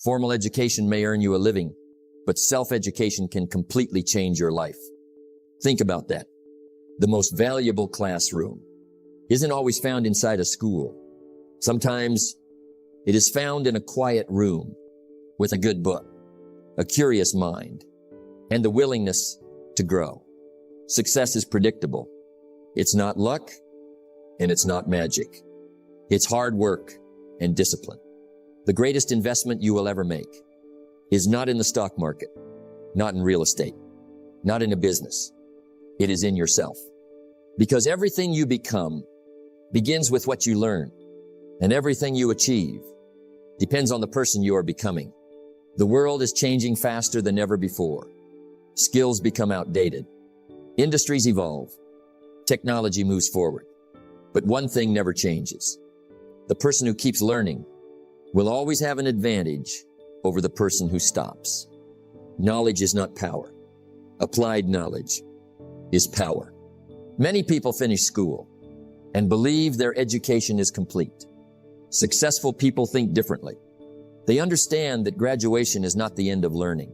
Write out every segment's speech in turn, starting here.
Formal education may earn you a living, but self-education can completely change your life. Think about that. The most valuable classroom isn't always found inside a school. Sometimes it is found in a quiet room with a good book, a curious mind, and the willingness to grow. Success is predictable. It's not luck, and it's not magic. It's hard work and discipline. The greatest investment you will ever make is not in the stock market, not in real estate, not in a business. It is in yourself. Because everything you become begins with what you learn, and everything you achieve depends on the person you are becoming. The world is changing faster than ever before. Skills become outdated. Industries evolve. Technology moves forward. But one thing never changes. The person who keeps learning will always have an advantage over the person who stops. Knowledge is not power. Applied knowledge is power. Many people finish school and believe their education is complete. Successful people think differently. They understand that graduation is not the end of learning.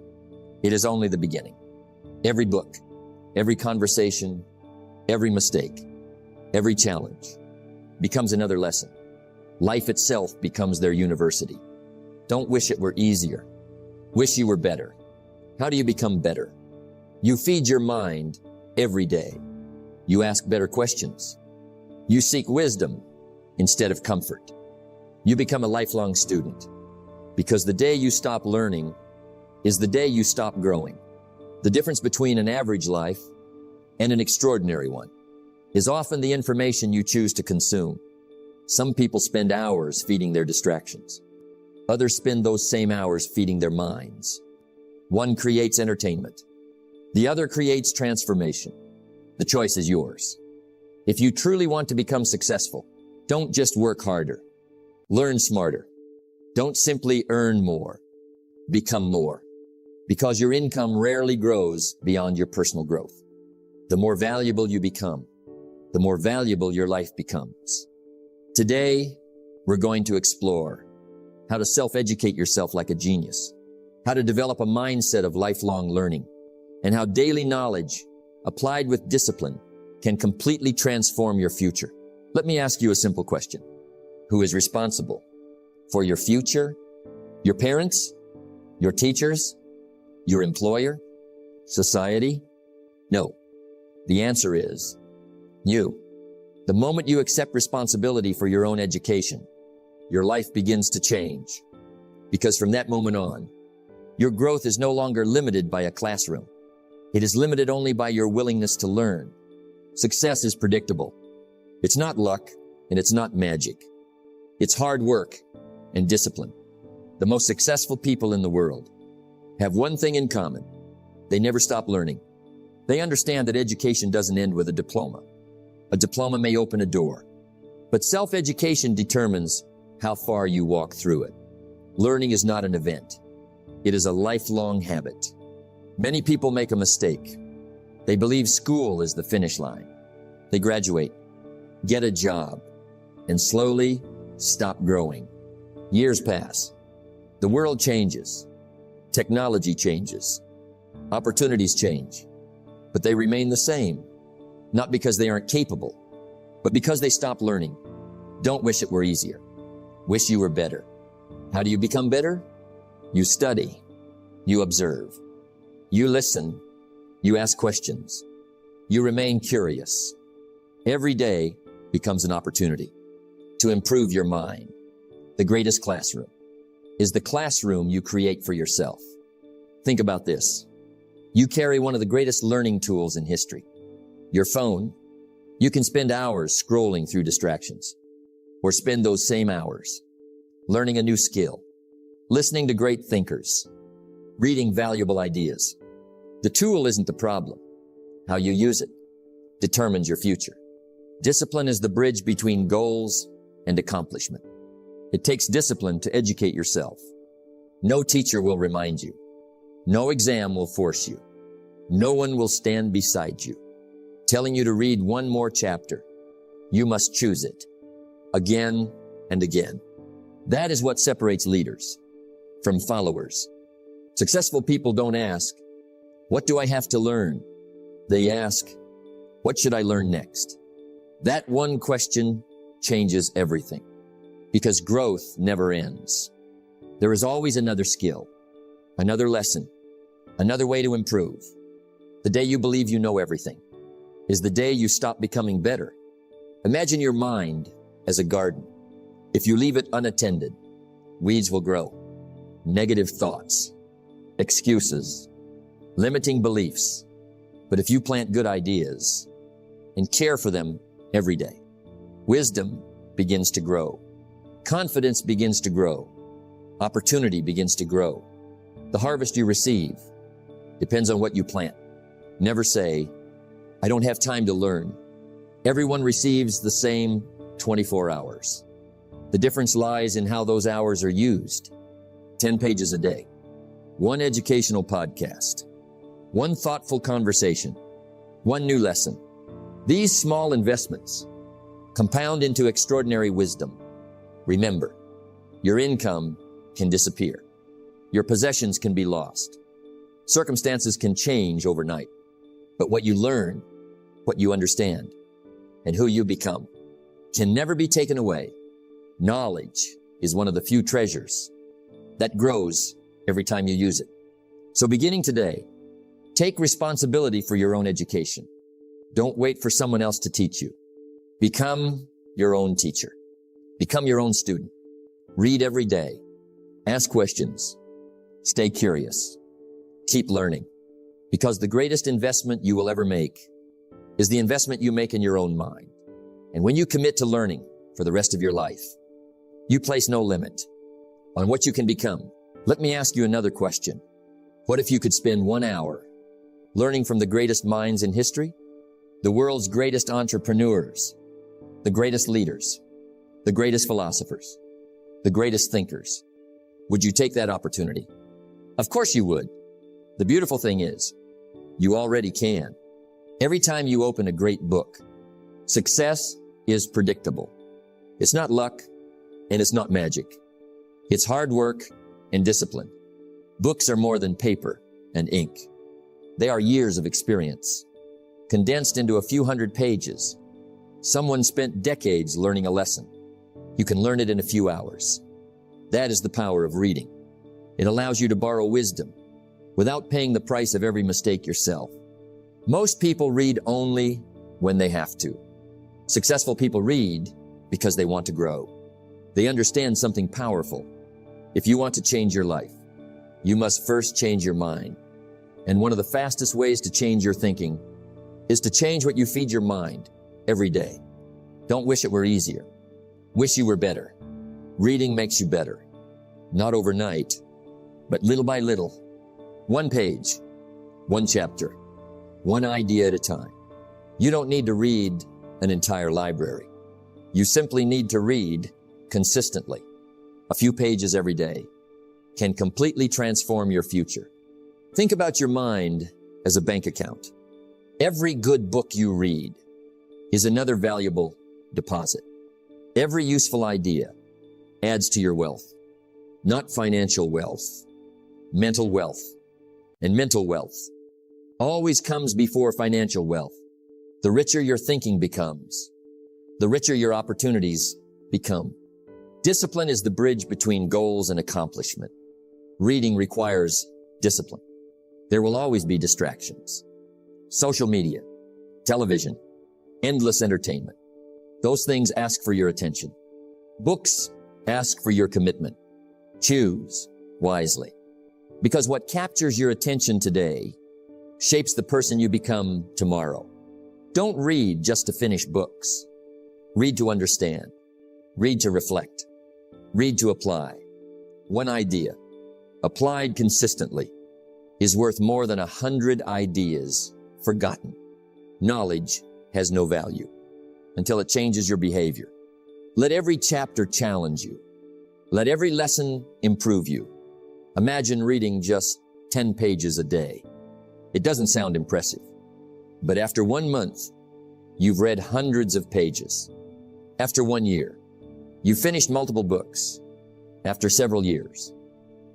It is only the beginning. Every book, every conversation, every mistake, every challenge becomes another lesson. Life itself becomes their university. Don't wish it were easier. Wish you were better. How do you become better? You feed your mind every day. You ask better questions. You seek wisdom instead of comfort. You become a lifelong student, because the day you stop learning is the day you stop growing. The difference between an average life and an extraordinary one is often the information you choose to consume. Some people spend hours feeding their distractions. Others spend those same hours feeding their minds. One creates entertainment. The other creates transformation. The choice is yours. If you truly want to become successful, don't just work harder. Learn smarter. Don't simply earn more. Become more. Because your income rarely grows beyond your personal growth. The more valuable you become, the more valuable your life becomes. Today, we're going to explore how to self-educate yourself like a genius, how to develop a mindset of lifelong learning, and how daily knowledge applied with discipline can completely transform your future. Let me ask you a simple question. Who is responsible for your future? Your parents? Your teachers? Your employer? Society? No. The answer is you. The moment you accept responsibility for your own education, your life begins to change. Because from that moment on, your growth is no longer limited by a classroom. It is limited only by your willingness to learn. Success is predictable. It's not luck, and it's not magic. It's hard work and discipline. The most successful people in the world have one thing in common. They never stop learning. They understand that education doesn't end with a diploma. A diploma may open a door, but self-education determines how far you walk through it. Learning is not an event. It is a lifelong habit. Many people make a mistake. They believe school is the finish line. They graduate, get a job, and slowly stop growing. Years pass. The world changes. Technology changes. Opportunities change. But they remain the same. Not because they aren't capable, but because they stop learning. Don't wish it were easier. Wish you were better. How do you become better? You study. You observe. You listen. You ask questions. You remain curious. Every day becomes an opportunity to improve your mind. The greatest classroom is the classroom you create for yourself. Think about this. You carry one of the greatest learning tools in history. Your phone. You can spend hours scrolling through distractions, or spend those same hours learning a new skill, listening to great thinkers, reading valuable ideas. The tool isn't the problem. How you use it determines your future. Discipline is the bridge between goals and accomplishment. It takes discipline to educate yourself. No teacher will remind you. No exam will force you. No one will stand beside you, telling you to read one more chapter. You must choose it again and again. That is what separates leaders from followers. Successful people don't ask, "What do I have to learn?" They ask, "What should I learn next?" That one question changes everything, because growth never ends. There is always another skill, another lesson, another way to improve. The day you believe you know everything is the day you stop becoming better. Imagine your mind as a garden. If you leave it unattended, weeds will grow. Negative thoughts, excuses, limiting beliefs. But if you plant good ideas and care for them every day, wisdom begins to grow. Confidence begins to grow. Opportunity begins to grow. The harvest you receive depends on what you plant. Never say, "I don't have time to learn." Everyone receives the same 24 hours. The difference lies in how those hours are used. 10 pages a day, one educational podcast, one thoughtful conversation, one new lesson. These small investments compound into extraordinary wisdom. Remember, your income can disappear. Your possessions can be lost. Circumstances can change overnight. But what you learn, what you understand, and who you become can never be taken away. Knowledge is one of the few treasures that grows every time you use it. So beginning today, take responsibility for your own education. Don't wait for someone else to teach you. Become your own teacher. Become your own student. Read every day. Ask questions. Stay curious. Keep learning. Because the greatest investment you will ever make is the investment you make in your own mind. And when you commit to learning for the rest of your life, you place no limit on what you can become. Let me ask you another question. What if you could spend 1 hour learning from the greatest minds in history, the world's greatest entrepreneurs, the greatest leaders, the greatest philosophers, the greatest thinkers? Would you take that opportunity? Of course you would. The beautiful thing is, you already can. Every time you open a great book, success is predictable. It's not luck and it's not magic. It's hard work and discipline. Books are more than paper and ink. They are years of experience, condensed into a few hundred pages. Someone spent decades learning a lesson. You can learn it in a few hours. That is the power of reading. It allows you to borrow wisdom without paying the price of every mistake yourself. Most people read only when they have to. Successful people read because they want to grow. They understand something powerful. If you want to change your life, you must first change your mind. And one of the fastest ways to change your thinking is to change what you feed your mind every day. Don't wish it were easier. Wish you were better. Reading makes you better. Not overnight, but little by little. 1 page, 1 chapter, 1 idea at a time. You don't need to read an entire library. You simply need to read consistently. A few pages every day can completely transform your future. Think about your mind as a bank account. Every good book you read is another valuable deposit. Every useful idea adds to your wealth, not financial wealth, mental wealth. And mental wealth always comes before financial wealth. The richer your thinking becomes, the richer your opportunities become. Discipline is the bridge between goals and accomplishment. Reading requires discipline. There will always be distractions. Social media, television, endless entertainment. Those things ask for your attention. Books ask for your commitment. Choose wisely. Because what captures your attention today shapes the person you become tomorrow. Don't read just to finish books. Read to understand. Read to reflect. Read to apply. One idea, applied consistently, is worth more than 100 ideas forgotten. Knowledge has no value until it changes your behavior. Let every chapter challenge you. Let every lesson improve you. Imagine reading just 10 pages a day. It doesn't sound impressive, but after 1 month, you've read hundreds of pages. After 1 year, you've finished multiple books. After several years,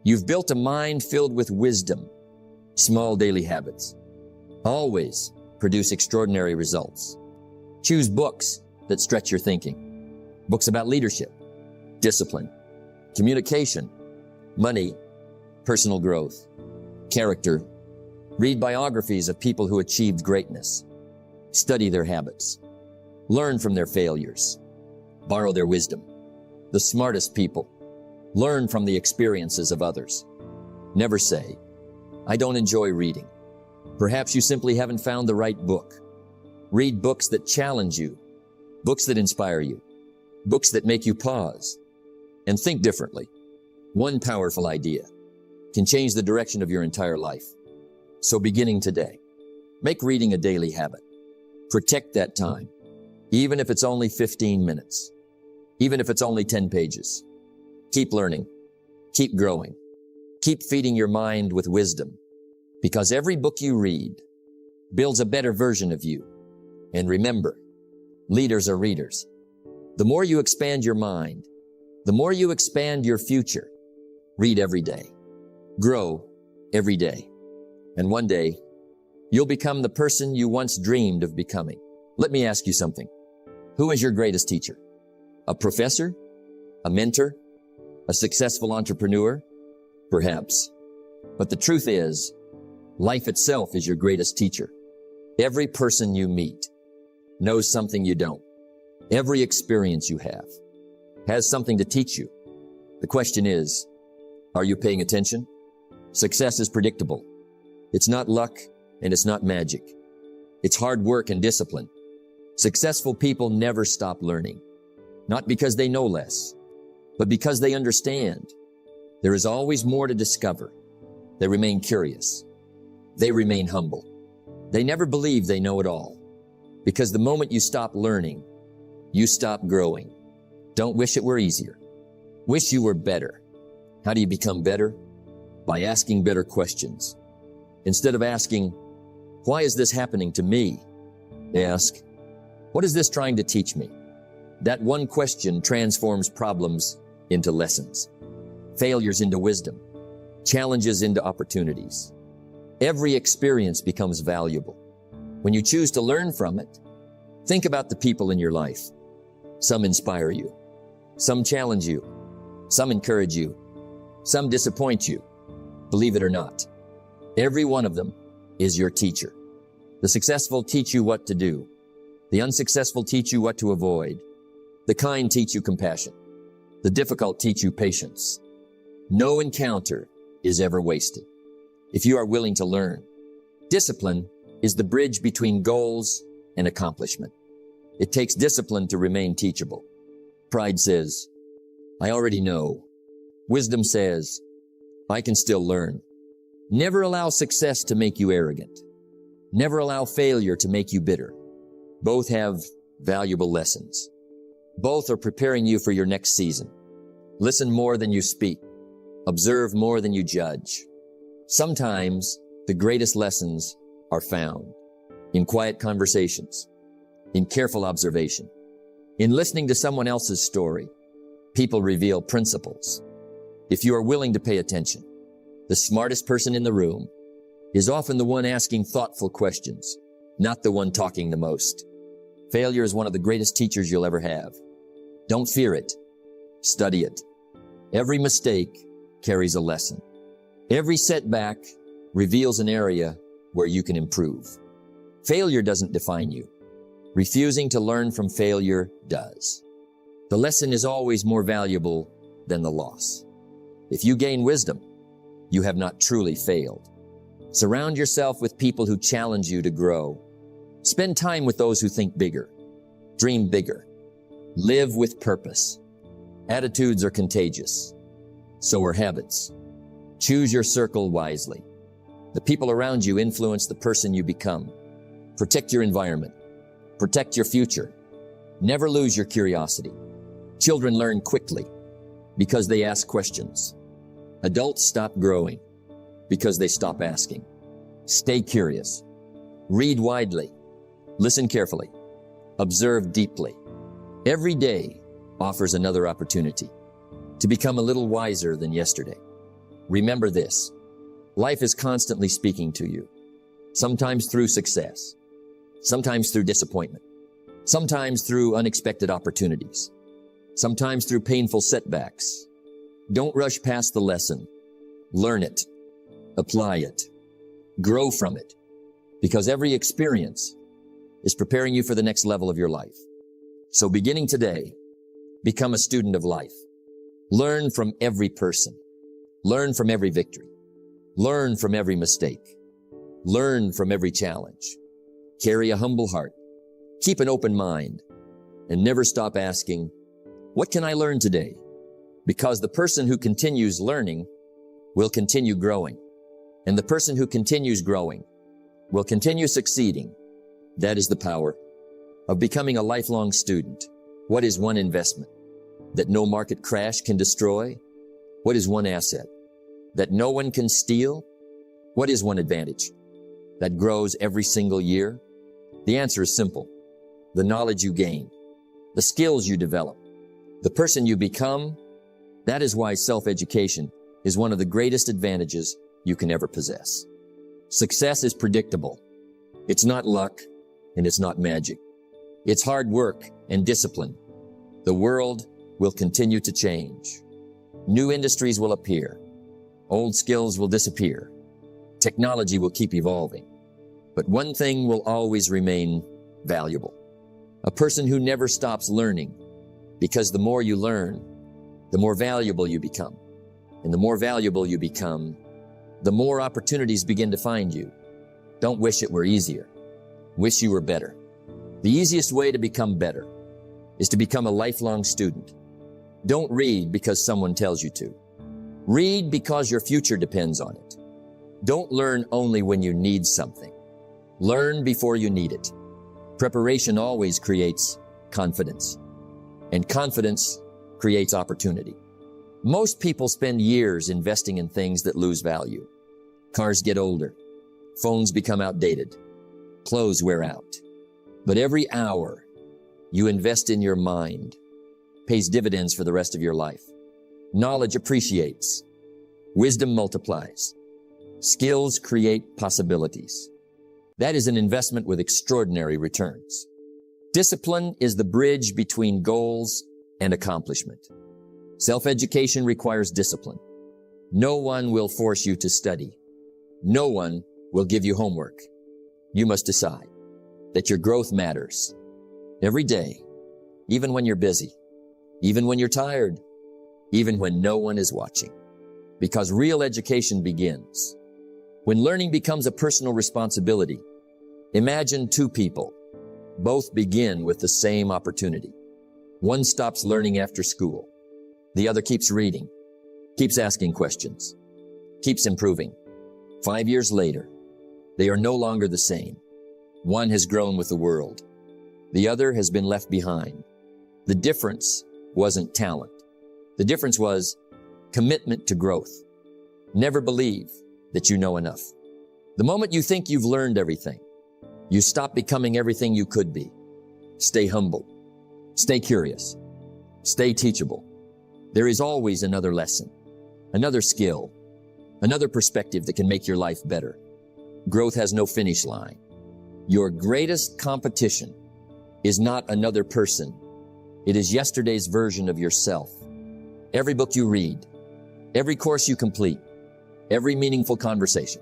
You've built a mind filled with wisdom. Small daily habits always produce extraordinary results. Choose books that stretch your thinking. Books about leadership, discipline, communication, money, personal growth, character. Read biographies of people who achieved greatness. Study their habits. Learn from their failures. Borrow their wisdom. The smartest people learn from the experiences of others. Never say, "I don't enjoy reading." Perhaps you simply haven't found the right book. Read books that challenge you, books that inspire you, books that make you pause and think differently. One powerful idea can change the direction of your entire life. So beginning today, make reading a daily habit. Protect that time, even if it's only 15 minutes, even if it's only 10 pages. Keep learning, keep growing, keep feeding your mind with wisdom, because every book you read builds a better version of you. And remember, leaders are readers. The more you expand your mind, the more you expand your future. Read every day. Grow every day. And one day, you'll become the person you once dreamed of becoming. Let me ask you something. Who is your greatest teacher? A professor? A mentor? A successful entrepreneur? Perhaps. But the truth is, life itself is your greatest teacher. Every person you meet knows something you don't. Every experience you have has something to teach you. The question is, are you paying attention? Success is predictable. It's not luck and it's not magic. It's hard work and discipline. Successful people never stop learning, not because they know less, but because they understand there is always more to discover. They remain curious. They remain humble. They never believe they know it all, because the moment you stop learning, you stop growing. Don't wish it were easier. Wish you were better. How do you become better? By asking better questions. Instead of asking, "Why is this happening to me?" ask, "What is this trying to teach me?" That one question transforms problems into lessons, failures into wisdom, challenges into opportunities. Every experience becomes valuable. When you choose to learn from it, think about the people in your life. Some inspire you. Some challenge you. Some encourage you. Some disappoint you. Believe it or not, every one of them is your teacher. The successful teach you what to do. The unsuccessful teach you what to avoid. The kind teach you compassion. The difficult teach you patience. No encounter is ever wasted if you are willing to learn. Discipline is the bridge between goals and accomplishment. It takes discipline to remain teachable. Pride says, "I already know." Wisdom says, "I can still learn." Never allow success to make you arrogant. Never allow failure to make you bitter. Both have valuable lessons. Both are preparing you for your next season. Listen more than you speak. Observe more than you judge. Sometimes the greatest lessons are found in quiet conversations, in careful observation, in listening to someone else's story. People reveal principles. If you are willing to pay attention, the smartest person in the room is often the one asking thoughtful questions, not the one talking the most. Failure is one of the greatest teachers you'll ever have. Don't fear it. Study it. Every mistake carries a lesson. Every setback reveals an area where you can improve. Failure doesn't define you. Refusing to learn from failure does. The lesson is always more valuable than the loss. If you gain wisdom, you have not truly failed. Surround yourself with people who challenge you to grow. Spend time with those who think bigger. Dream bigger. Live with purpose. Attitudes are contagious. So are habits. Choose your circle wisely. The people around you influence the person you become. Protect your environment. Protect your future. Never lose your curiosity. Children learn quickly because they ask questions. Adults stop growing because they stop asking. Stay curious. Read widely. Listen carefully. Observe deeply. Every day offers another opportunity to become a little wiser than yesterday. Remember this. Life is constantly speaking to you. Sometimes through success. Sometimes through disappointment. Sometimes through unexpected opportunities. Sometimes through painful setbacks. Don't rush past the lesson. Learn it. Apply it. Grow from it. Because every experience is preparing you for the next level of your life. So beginning today, become a student of life. Learn from every person. Learn from every victory. Learn from every mistake. Learn from every challenge. Carry a humble heart. Keep an open mind. And never stop asking, what can I learn today? Because the person who continues learning will continue growing. And the person who continues growing will continue succeeding. That is the power of becoming a lifelong student. What is one investment that no market crash can destroy? What is one asset that no one can steal? What is one advantage that grows every single year? The answer is simple. The knowledge you gain, the skills you develop, the person you become. That is why self-education is one of the greatest advantages you can ever possess. Success is predictable. It's not luck and it's not magic. It's hard work and discipline. The world will continue to change. New industries will appear. Old skills will disappear. Technology will keep evolving. But one thing will always remain valuable. A person who never stops learning, because the more you learn, the more valuable you become. And the more valuable you become, the more opportunities begin to find you. Don't wish it were easier. Wish you were better. The easiest way to become better is to become a lifelong student. Don't read because someone tells you to. Read because your future depends on it. Don't learn only when you need something. Learn before you need it. Preparation always creates confidence, and confidence creates opportunity. Most people spend years investing in things that lose value. Cars get older. Phones become outdated. Clothes wear out. But every hour you invest in your mind pays dividends for the rest of your life. Knowledge appreciates. Wisdom multiplies. Skills create possibilities. That is an investment with extraordinary returns. Discipline is the bridge between goals and accomplishment. Self-education requires discipline. No one will force you to study. No one will give you homework. You must decide that your growth matters every day, even when you're busy, even when you're tired, even when no one is watching. Because real education begins when learning becomes a personal responsibility. Imagine two people. Both begin with the same opportunity. One stops learning after school. The other keeps reading, keeps asking questions, keeps improving. 5 years later, they are no longer the same. One has grown with the world. The other has been left behind. The difference wasn't talent. The difference was commitment to growth. Never believe that you know enough. The moment you think you've learned everything, you stop becoming everything you could be. Stay humble. Stay curious. Stay teachable. There is always another lesson, another skill, another perspective that can make your life better. Growth has no finish line. Your greatest competition is not another person. It is yesterday's version of yourself. Every book you read, every course you complete, every meaningful conversation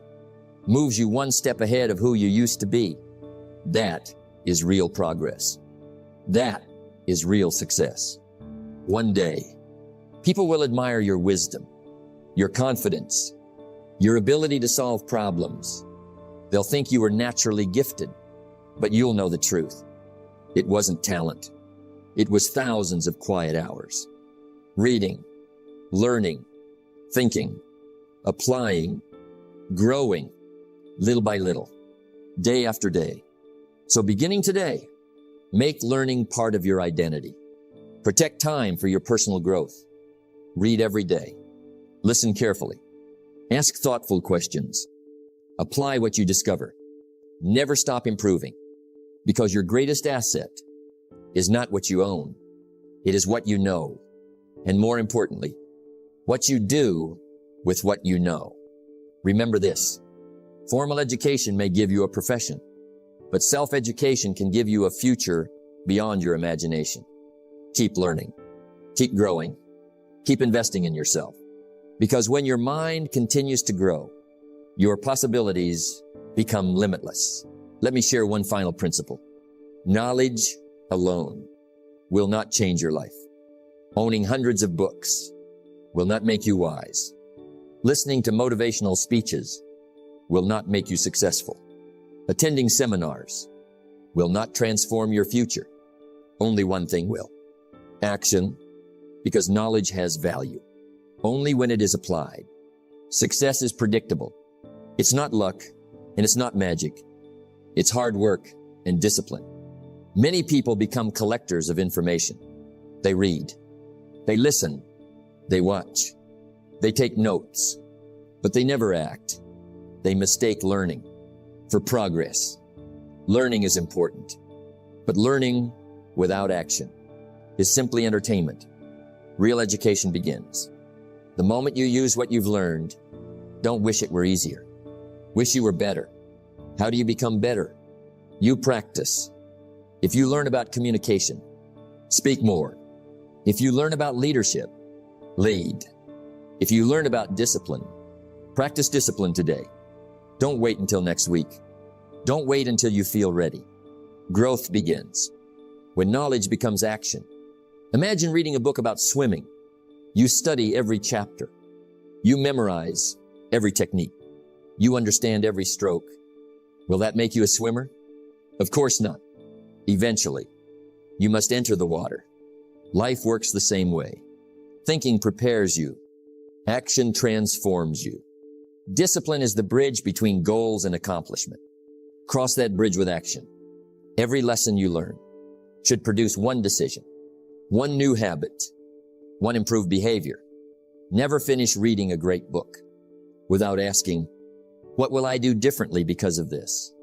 moves you one step ahead of who you used to be. That is real progress. That is real success. One day, people will admire your wisdom, your confidence, your ability to solve problems. They'll think you were naturally gifted, but you'll know the truth. It wasn't talent. It was thousands of quiet hours. Reading, learning, thinking, applying, growing, little by little, day after day. So beginning today, make learning part of your identity. Protect time for your personal growth. Read every day. Listen carefully. Ask thoughtful questions. Apply what you discover. Never stop improving, because your greatest asset is not what you own. It is what you know. And more importantly, what you do with what you know. Remember this. Formal education may give you a profession, but self-education can give you a future beyond your imagination. Keep learning. Keep growing. Keep investing in yourself. Because when your mind continues to grow, your possibilities become limitless. Let me share one final principle. Knowledge alone will not change your life. Owning hundreds of books will not make you wise. Listening to motivational speeches will not make you successful. Attending seminars will not transform your future. Only one thing will. Action, because knowledge has value. Only when it is applied. Success is predictable. It's not luck, and it's not magic. It's hard work and discipline. Many people become collectors of information. They read. They listen. They watch. They take notes. But they never act. They mistake learning for progress. Learning is important. But learning without action is simply entertainment. Real education begins. The moment you use what you've learned, don't wish it were easier. Wish you were better. How do you become better? You practice. If you learn about communication, speak more. If you learn about leadership, lead. If you learn about discipline, practice discipline today. Don't wait until next week. Don't wait until you feel ready. Growth begins when knowledge becomes action. Imagine reading a book about swimming. You study every chapter. You memorize every technique. You understand every stroke. Will that make you a swimmer? Of course not. Eventually, you must enter the water. Life works the same way. Thinking prepares you. Action transforms you. Discipline is the bridge between goals and accomplishment. Cross that bridge with action. Every lesson you learn should produce one decision, one new habit, one improved behavior. Never finish reading a great book without asking, what will I do differently because of this?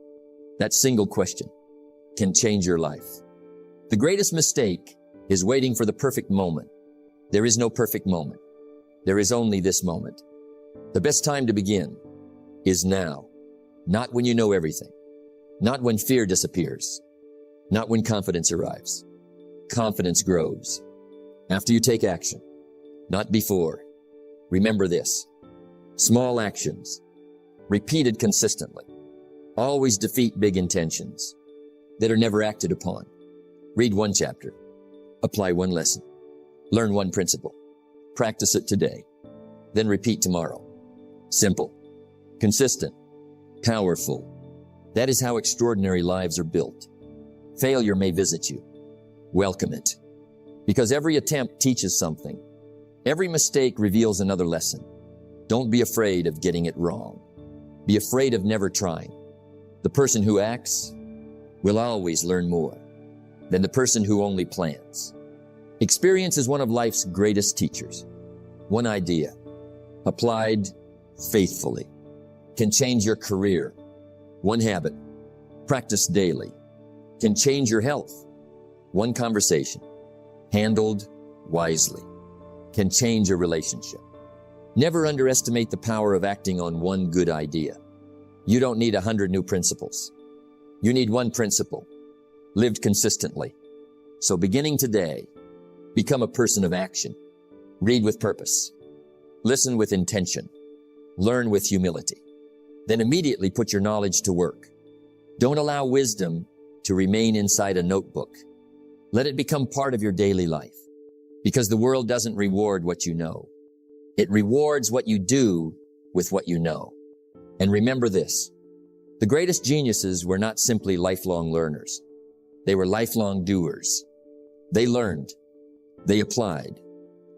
That single question can change your life. The greatest mistake is waiting for the perfect moment. There is no perfect moment. There is only this moment. The best time to begin is now, not when you know everything, not when fear disappears, not when confidence arrives. Confidence grows after you take action, not before. Remember this. Small actions, repeated consistently, always defeat big intentions that are never acted upon. Read one chapter, apply one lesson, learn one principle, practice it today, then repeat tomorrow. Simple, consistent, powerful. That is how extraordinary lives are built. Failure may visit you. Welcome it. Because every attempt teaches something. Every mistake reveals another lesson. Don't be afraid of getting it wrong. Be afraid of never trying. The person who acts will always learn more than the person who only plans. Experience is one of life's greatest teachers. One idea, applied faithfully, can change your career. One habit, practiced daily, can change your health. One conversation, handled wisely, can change a relationship. Never underestimate the power of acting on one good idea. You don't need 100 new principles. You need one principle, lived consistently. So beginning today, become a person of action. Read with purpose. Listen with intention. Learn with humility. Then immediately put your knowledge to work. Don't allow wisdom to remain inside a notebook. Let it become part of your daily life. Because the world doesn't reward what you know. It rewards what you do with what you know. And remember this, the greatest geniuses were not simply lifelong learners. They were lifelong doers. They learned, they applied,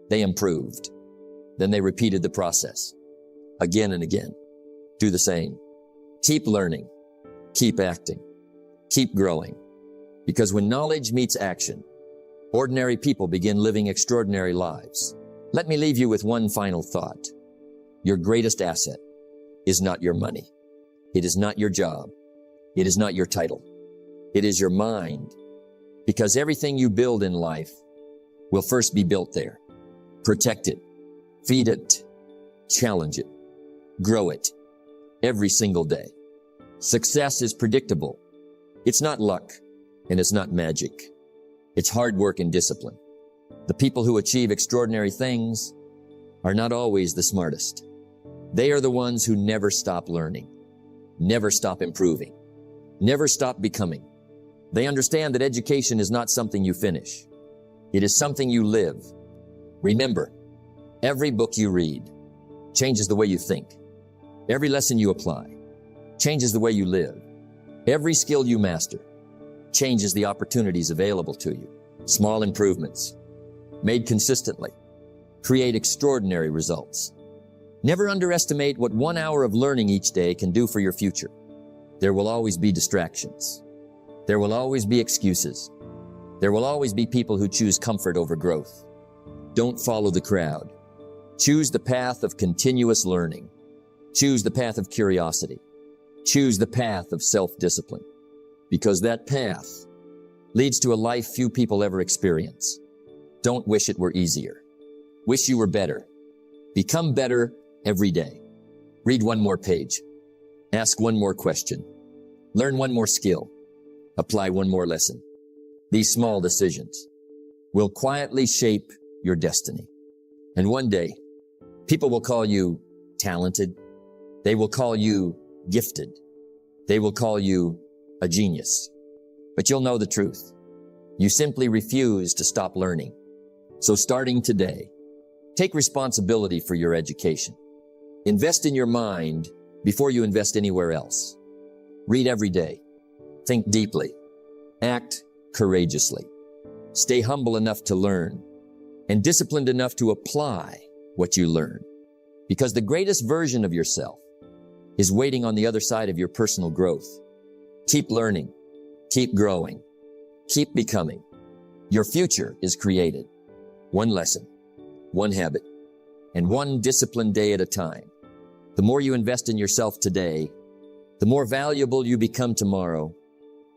they improved. Then they repeated the process again and again. Do the same. Keep learning, keep acting, keep growing. Because when knowledge meets action, ordinary people begin living extraordinary lives. Let me leave you with one final thought. Your greatest asset is not your money. It is not your job. It is not your title. It is your mind. Because everything you build in life will first be built there. Protect it. Feed it. Challenge it. Grow it. Every single day. Success is predictable. It's not luck, and it's not magic. It's hard work and discipline. The people who achieve extraordinary things are not always the smartest. They are the ones who never stop learning, never stop improving, never stop becoming. They understand that education is not something you finish. It is something you live. Remember, every book you read changes the way you think. Every lesson you apply changes the way you live. Every skill you master changes the opportunities available to you. Small improvements, made consistently, create extraordinary results. Never underestimate what 1 hour of learning each day can do for your future. There will always be distractions. There will always be excuses. There will always be people who choose comfort over growth. Don't follow the crowd. Choose the path of continuous learning. Choose the path of curiosity. Choose the path of self-discipline, because that path leads to a life few people ever experience. Don't wish it were easier. Wish you were better. Become better every day. Read one more page. Ask one more question. Learn one more skill. Apply one more lesson. These small decisions will quietly shape your destiny. And one day, people will call you talented. They will call you gifted. They will call you a genius. But you'll know the truth. You simply refuse to stop learning. So starting today, take responsibility for your education. Invest in your mind before you invest anywhere else. Read every day. Think deeply. Act courageously. Stay humble enough to learn and disciplined enough to apply what you learn. Because the greatest version of yourself is waiting on the other side of your personal growth. Keep learning. Keep growing. Keep becoming. Your future is created. One lesson, one habit, and one disciplined day at a time. The more you invest in yourself today, the more valuable you become tomorrow.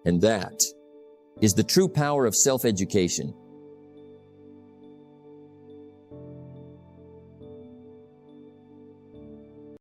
And that is the true power of self-education